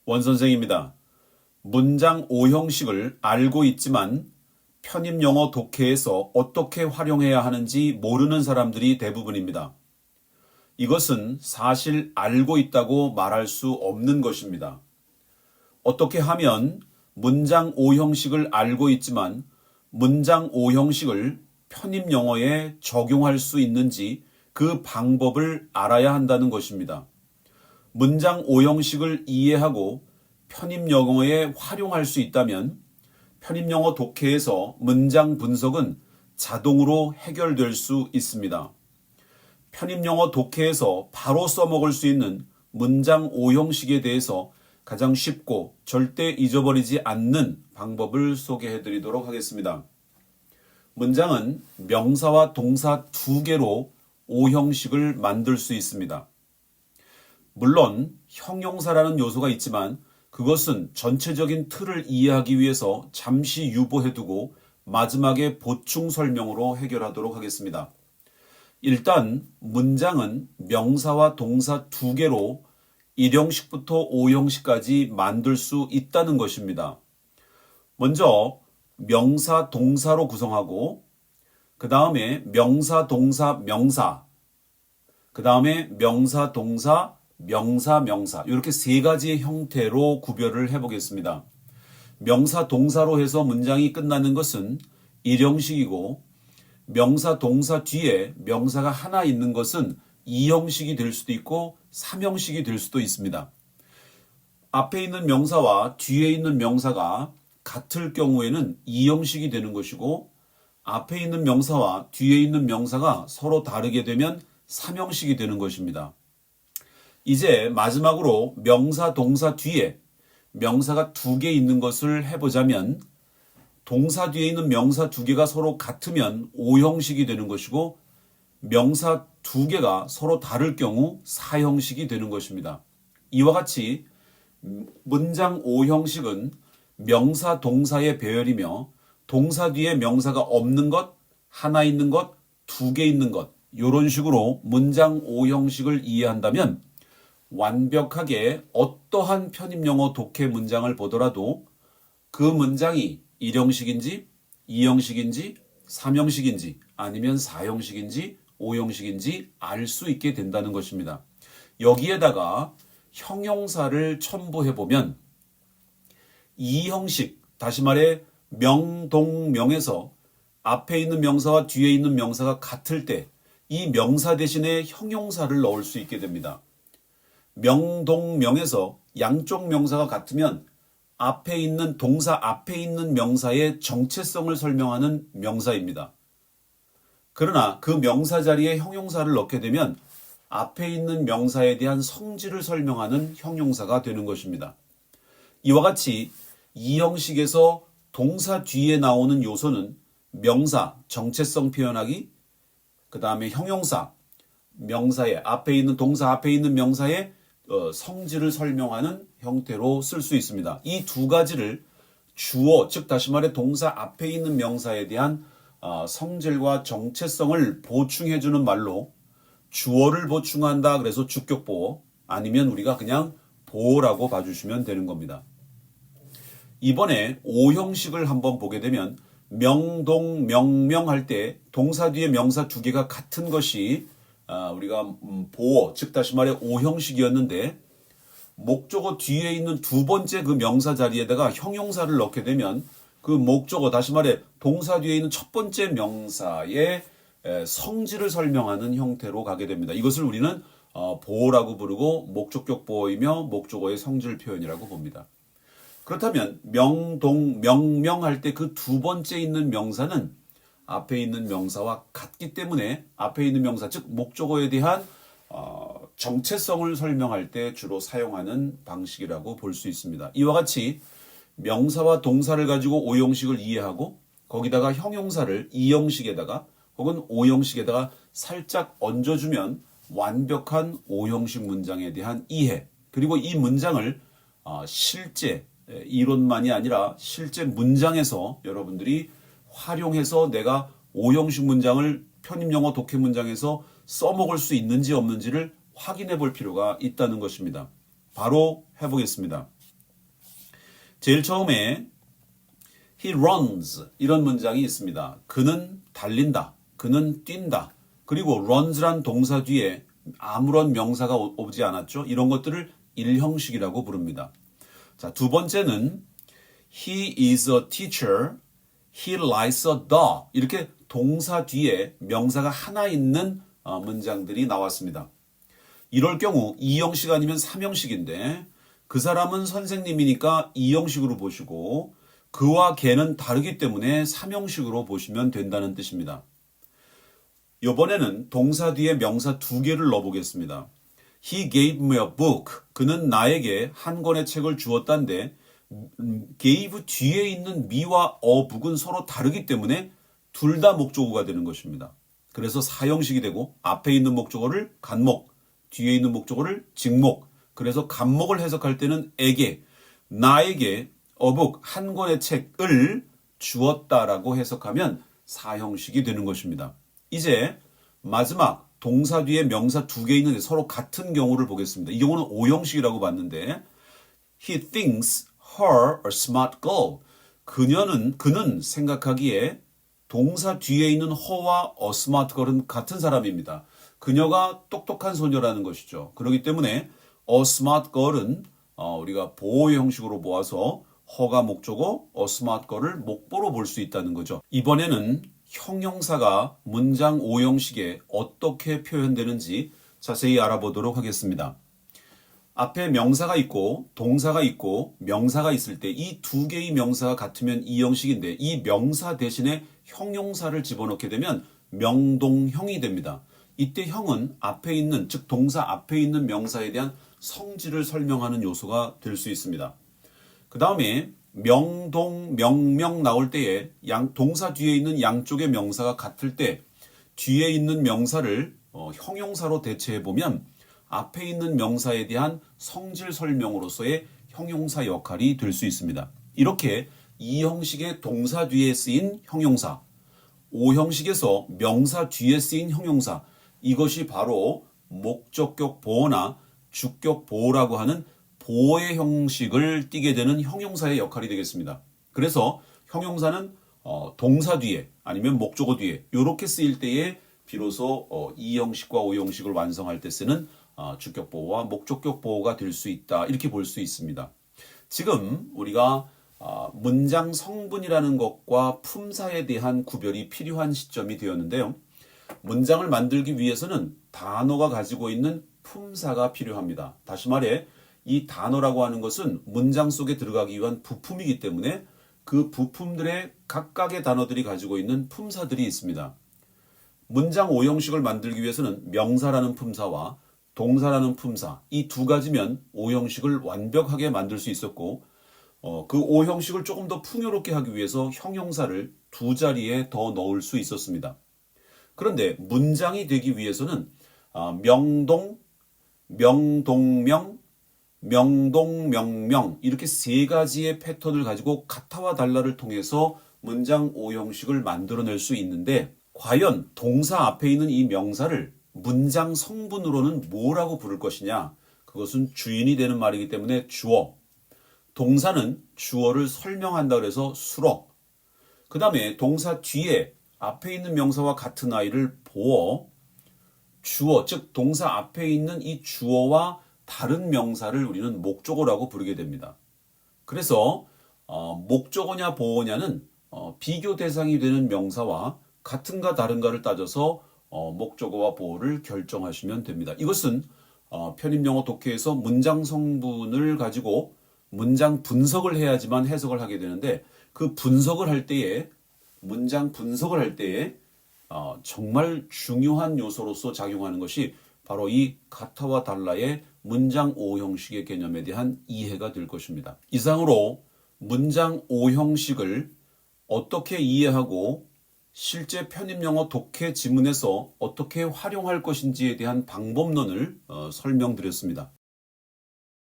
원선생입니다. 문장 오형식을 알고 있지만 편입영어 독해에서 어떻게 활용해야 하는지 모르는 사람들이 대부분입니다. 이것은 사실 알고 있다고 말할 수 없는 것입니다. 어떻게 하면 문장 오형식을 알고 있지만 문장 오형식을 편입영어에 적용할 수 있는지 그 방법을 알아야 한다는 것입니다. 문장 오형식을 이해하고 편입영어에 활용할 수 있다면 편입영어 독해에서 문장 분석은 자동으로 해결될 수 있습니다. 편입영어 독해에서 바로 써먹을 수 있는 문장 오형식에 대해서 가장 쉽고 절대 잊어버리지 않는 방법을 소개해 드리도록 하겠습니다. 문장은 명사와 동사 두 개로 오형식을 만들 수 있습니다. 물론 형용사라는 요소가 있지만 그것은 전체적인 틀을 이해하기 위해서 잠시 유보해두고 마지막에 보충 설명으로 해결하도록 하겠습니다. 일단 문장은 명사와 동사 두 개로 1형식부터 5형식까지 만들 수 있다는 것입니다. 먼저 명사, 동사로 구성하고 그 다음에 명사, 동사, 명사 그 다음에 명사, 동사, 명사, 명사 이렇게 세 가지의 형태로 구별을 해보겠습니다. 명사, 동사로 해서 문장이 끝나는 것은 1형식이고 명사, 동사 뒤에 명사가 하나 있는 것은 2형식이 될 수도 있고 3형식이 될 수도 있습니다. 앞에 있는 명사와 뒤에 있는 명사가 같을 경우에는 2형식이 되는 것이고 앞에 있는 명사와 뒤에 있는 명사가 서로 다르게 되면 3형식이 되는 것입니다. 이제 마지막으로 명사, 동사 뒤에 명사가 두 개 있는 것을 해보자면 동사 뒤에 있는 명사 두 개가 서로 같으면 5형식이 되는 것이고 명사 두 개가 서로 다를 경우 4형식이 되는 것입니다. 이와 같이 문장 5형식은 명사, 동사의 배열이며 동사 뒤에 명사가 없는 것, 하나 있는 것, 두 개 있는 것 이런 식으로 문장 5형식을 이해한다면 완벽하게 어떠한 편입영어 독해 문장을 보더라도 그 문장이 1형식인지 2형식인지 3형식인지 아니면 4형식인지 5형식인지 알 수 있게 된다는 것입니다. 여기에다가 형용사를 첨부해보면 2형식, 다시 말해 명동명에서 앞에 있는 명사와 뒤에 있는 명사가 같을 때 이 명사 대신에 형용사를 넣을 수 있게 됩니다. 명동명에서 양쪽 명사가 같으면 앞에 있는 동사 앞에 있는 명사의 정체성을 설명하는 명사입니다. 그러나 그 명사 자리에 형용사를 넣게 되면 앞에 있는 명사에 대한 성질을 설명하는 형용사가 되는 것입니다. 이와 같이 이 형식에서 동사 뒤에 나오는 요소는 명사, 정체성 표현하기, 그 다음에 형용사, 명사의 앞에 있는 동사 앞에 있는 명사의 성질을 설명하는 형태로 쓸 수 있습니다. 이 두 가지를 주어, 즉 다시 말해 동사 앞에 있는 명사에 대한 성질과 정체성을 보충해주는 말로 주어를 보충한다 그래서 주격보어 아니면 우리가 그냥 보어라고 봐주시면 되는 겁니다. 이번에 5형식을 한번 보게 되면 명동, 명명 할 때 동사 뒤에 명사 두 개가 같은 것이 우리가 보어, 즉 다시 말해 5형식이었는데 목적어 뒤에 있는 두 번째 그 명사 자리에다가 형용사를 넣게 되면 그 목적어, 다시 말해 동사 뒤에 있는 첫 번째 명사의 성질을 설명하는 형태로 가게 됩니다. 이것을 우리는 보어라고 부르고 목적격 보어이며 목적어의 성질 표현이라고 봅니다. 그렇다면 명동, 명명 할 때 그 두 번째 있는 명사는 앞에 있는 명사와 같기 때문에 앞에 있는 명사, 즉 목적어에 대한 정체성을 설명할 때 주로 사용하는 방식이라고 볼 수 있습니다. 이와 같이 명사와 동사를 가지고 5형식을 이해하고 거기다가 형용사를 2형식에다가 혹은 5형식에다가 살짝 얹어주면 완벽한 5형식 문장에 대한 이해, 그리고 이 문장을 실제 이론만이 아니라 실제 문장에서 여러분들이 활용해서 내가 5형식 문장을 편입영어 독해 문장에서 써먹을 수 있는지 없는지를 확인해 볼 필요가 있다는 것입니다. 바로 해보겠습니다. 제일 처음에 he runs 이런 문장이 있습니다. 그는 달린다. 그는 뛴다. 그리고 runs란 동사 뒤에 아무런 명사가 오지 않았죠. 이런 것들을 일형식이라고 부릅니다. 자, 두 번째는 he is a teacher. He likes a dog. 이렇게 동사 뒤에 명사가 하나 있는 문장들이 나왔습니다. 이럴 경우 2형식 아니면 3형식인데 그 사람은 선생님이니까 2형식으로 보시고 그와 걔는 다르기 때문에 3형식으로 보시면 된다는 뜻입니다. 이번에는 동사 뒤에 명사 두 개를 넣어보겠습니다. He gave me a book. 그는 나에게 한 권의 책을 주었다는데 gave 뒤에 있는 me와 a book은 서로 다르기 때문에 둘 다 목적어가 되는 것입니다. 그래서 4형식이 되고 앞에 있는 목적어를 간목, 뒤에 있는 목적어를 직목. 그래서 간목을 해석할 때는 에게, 나에게 a book, 한 권의 책을 주었다라고 해석하면 4형식이 되는 것입니다. 이제 마지막 동사 뒤에 명사 두 개 있는데 서로 같은 경우를 보겠습니다. 이 경우는 5형식이라고 봤는데 He thinks her a smart girl. 그는 생각하기에 동사 뒤에 있는 her와 a smart girl은 같은 사람입니다. 그녀가 똑똑한 소녀라는 것이죠. 그렇기 때문에 a smart girl은 우리가 보호 형식으로 모아서 her가 목적어, a smart girl을 목보로 볼 수 있다는 거죠. 이번에는 형용사가 문장 5형식에 어떻게 표현되는지 자세히 알아보도록 하겠습니다. 앞에 명사가 있고 동사가 있고 명사가 있을 때 이 두 개의 명사가 같으면 2형식인데 이 명사 대신에 형용사를 집어넣게 되면 명동형이 됩니다. 이때 형은 앞에 있는, 즉 동사 앞에 있는 명사에 대한 성질을 설명하는 요소가 될 수 있습니다. 그 다음에 명동, 명명 나올 때에 동사 뒤에 있는 양쪽의 명사가 같을 때 뒤에 있는 명사를 형용사로 대체해보면 앞에 있는 명사에 대한 성질 설명으로서의 형용사 역할이 될 수 있습니다. 이렇게 2형식의 동사 뒤에 쓰인 형용사, 5형식에서 명사 뒤에 쓰인 형용사, 이것이 바로 목적격 보어나 주격 보어라고 하는 보어의 형식을 띠게 되는 형용사의 역할이 되겠습니다. 그래서 형용사는 동사 뒤에 아니면 목적어 뒤에 이렇게 쓰일 때에 비로소 2형식과 5형식을 완성할 때 쓰는 주격 보어와 목적격 보어가 될 수 있다. 이렇게 볼 수 있습니다. 지금 우리가 문장 성분이라는 것과 품사에 대한 구별이 필요한 시점이 되었는데요. 문장을 만들기 위해서는 단어가 가지고 있는 품사가 필요합니다. 다시 말해 이 단어라고 하는 것은 문장 속에 들어가기 위한 부품이기 때문에 그 부품들의 각각의 단어들이 가지고 있는 품사들이 있습니다. 문장 5형식을 만들기 위해서는 명사라는 품사와 동사라는 품사, 이 두 가지면 5형식을 완벽하게 만들 수 있었고 그 5형식을 조금 더 풍요롭게 하기 위해서 형용사를 두 자리에 더 넣을 수 있었습니다. 그런데 문장이 되기 위해서는 명동, 명동명, 명동명명 이렇게 세 가지의 패턴을 가지고 같아와 달라를 통해서 문장 5형식을 만들어낼 수 있는데 과연 동사 앞에 있는 이 명사를 문장 성분으로는 뭐라고 부를 것이냐? 그것은 주인이 되는 말이기 때문에 주어, 동사는 주어를 설명한다 그래서 수러, 그 다음에 동사 뒤에 앞에 있는 명사와 같은 아이를 보어, 주어, 즉 동사 앞에 있는 이 주어와 다른 명사를 우리는 목적어라고 부르게 됩니다. 그래서 목적어냐 보어냐는 비교 대상이 되는 명사와 같은가 다른가를 따져서 목적어와 보어를 결정하시면 됩니다. 이것은 편입영어 독해에서 문장 성분을 가지고 문장 분석을 해야지만 해석을 하게 되는데 그 분석을 할 때에 문장 분석을 할 때에 정말 중요한 요소로서 작용하는 것이 바로 이 같아와 달라의 문장 5형식의 개념에 대한 이해가 될 것입니다. 이상으로 문장 5형식을 어떻게 이해하고 실제 편입영어 독해 지문에서 어떻게 활용할 것인지에 대한 방법론을 설명드렸습니다.